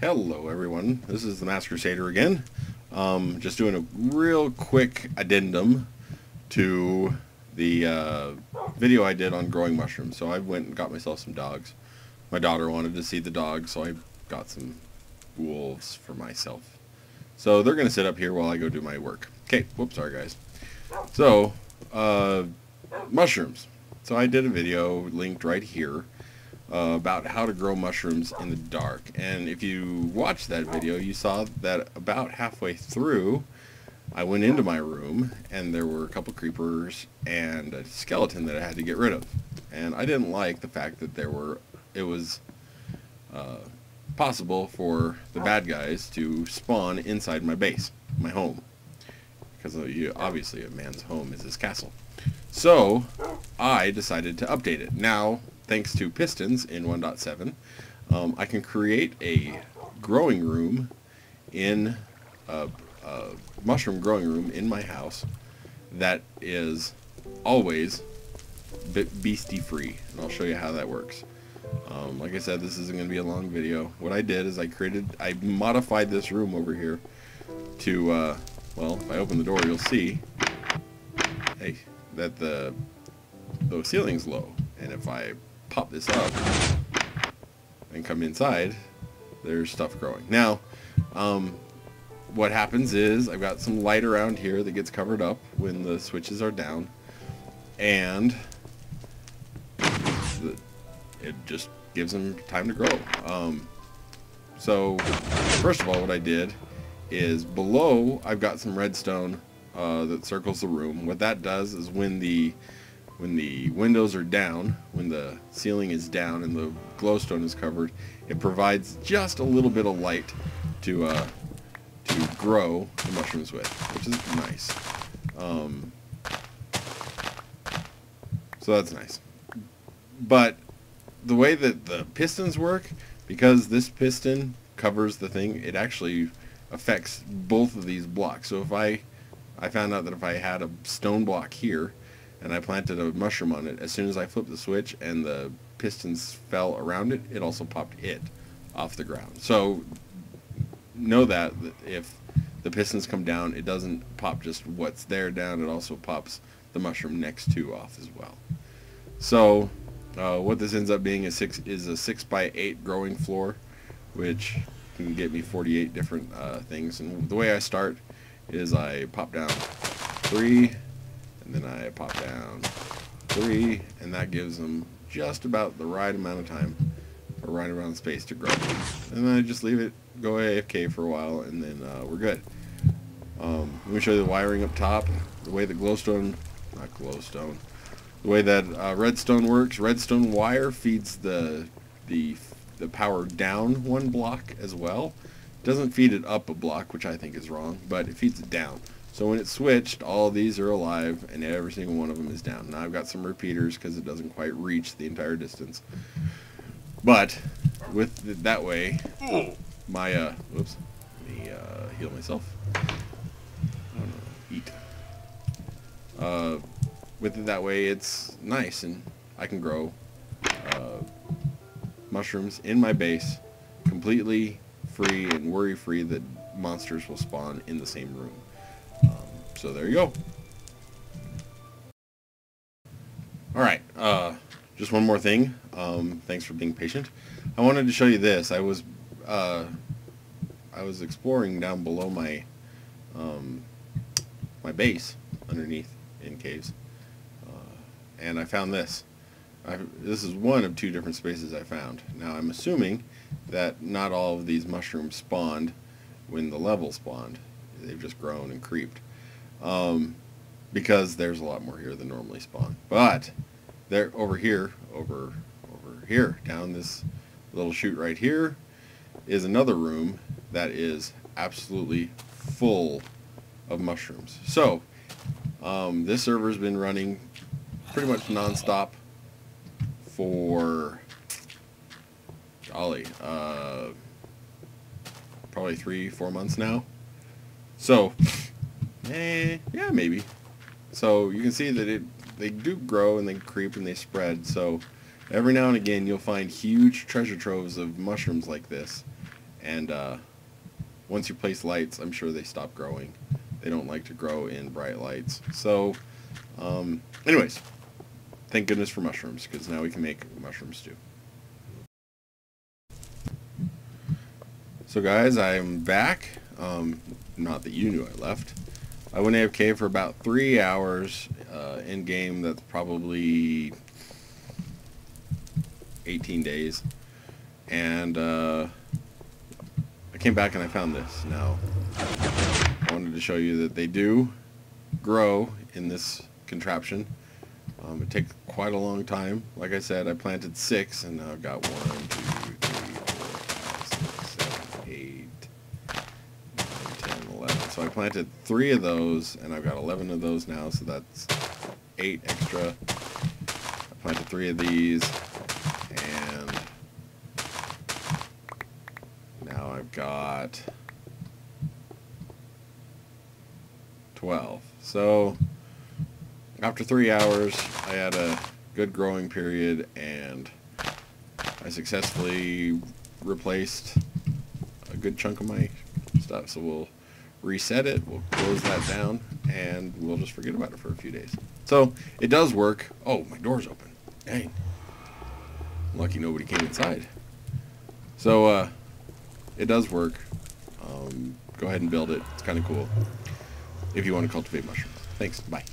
Hello everyone, this is the Master Crusader again. Just doing a real quick addendum to the video I did on growing mushrooms. So I went and got myself some dogs. My daughter wanted to see the dogs, so I got some wolves for myself. So they're going to sit up here while I go do my work. Okay, whoops, sorry guys. So, mushrooms. So I did a video linked right here about how to grow mushrooms in the dark, and if you watched that video you saw that about halfway through I went into my room and there were a couple creepers and a skeleton that I had to get rid of, and I didn't like the fact that it was possible for the bad guys to spawn inside my base, my home, because obviously a man's home is his castle. So I decided to update it. Now, thanks to Pistons in 1.7, I can create a growing room in a mushroom growing room in my house that is always beastie free, and I'll show you how that works. Like I said, this isn't going to be a long video. What I did is I modified this room over here to, well, if I open the door you'll see, hey, that the ceiling's low, and if I pop this up and come inside, there's stuff growing. Now, what happens is I've got some light around here that gets covered up when the switches are down, and it just gives them time to grow. So first of all, what I did is below I've got some redstone that circles the room. What that does is when the windows are down, when the ceiling is down and the glowstone is covered, it provides just a little bit of light to grow the mushrooms with, which is nice. So that's nice. But the way that the pistons work, because this piston covers the thing, it actually affects both of these blocks. So if I found out that if I had a stone block here and I planted a mushroom on it, as soon as I flipped the switch and the pistons fell around it, it also popped it off the ground. So know that if the pistons come down, it doesn't pop just what's there down, it also pops the mushroom next to off as well. So what this ends up being is a 6x8 growing floor, which can get me 48 different things. And the way I start is I pop down 3, and then I pop down 3, and that gives them just about the right amount of time, or right around space to grow. And then I just leave it go AFK for a while, and then we're good. Let me show you the wiring up top. The way the the way that redstone works. Redstone wire feeds the power down one block as well. It doesn't feed it up a block, which I think is wrong, but it feeds it down. So when it's switched, all these are alive and every single one of them is down. Now I've got some repeaters because it doesn't quite reach the entire distance. But with it that way, my whoops, let me heal myself. Eat. With it that way, it's nice, and I can grow mushrooms in my base completely free and worry-free that monsters will spawn in the same room. So there you go. Alright, just one more thing. Thanks for being patient. I wanted to show you this. I was exploring down below my my base underneath in caves, and I found this. This is one of 2 different spaces I found. Now I'm assuming that not all of these mushrooms spawned when the level spawned. They've just grown and creeped, because there's a lot more here than normally spawn. But there, over here down this little chute right here is another room that is absolutely full of mushrooms. So this server's been running pretty much non-stop for probably 3-4 months now. So yeah, maybe. So you can see that they do grow and they creep and they spread. So every now and again you'll find huge treasure troves of mushrooms like this, And once you place lights, I'm sure they stop growing. They don't like to grow in bright lights. So, anyways, thank goodness for mushrooms, because now we can make mushroom stew. So guys, I'm back. Not that you knew I left. I went AFK for about 3 hours in game. That's probably 18 days. And I came back and I found this. Now, I wanted to show you that they do grow in this contraption. It takes quite a long time. Like I said, I planted 6, and now I've got 1, 2, 3, 4, 5, 6, 7, 8, 9, 10, 11. So I planted 3 of those, and I've got 11 of those now, so that's 8 extra. I planted 3 of these, and now I've got 12. So after 3 hours, I had a good growing period, and I successfully replaced a good chunk of my stuff. So we'll reset it, we'll close that down, and we'll just forget about it for a few days. So it does work. Oh, my door's open. Dang. Lucky nobody came inside. So it does work. Go ahead and build it. It's kind of cool if you want to cultivate mushrooms. Thanks. Bye.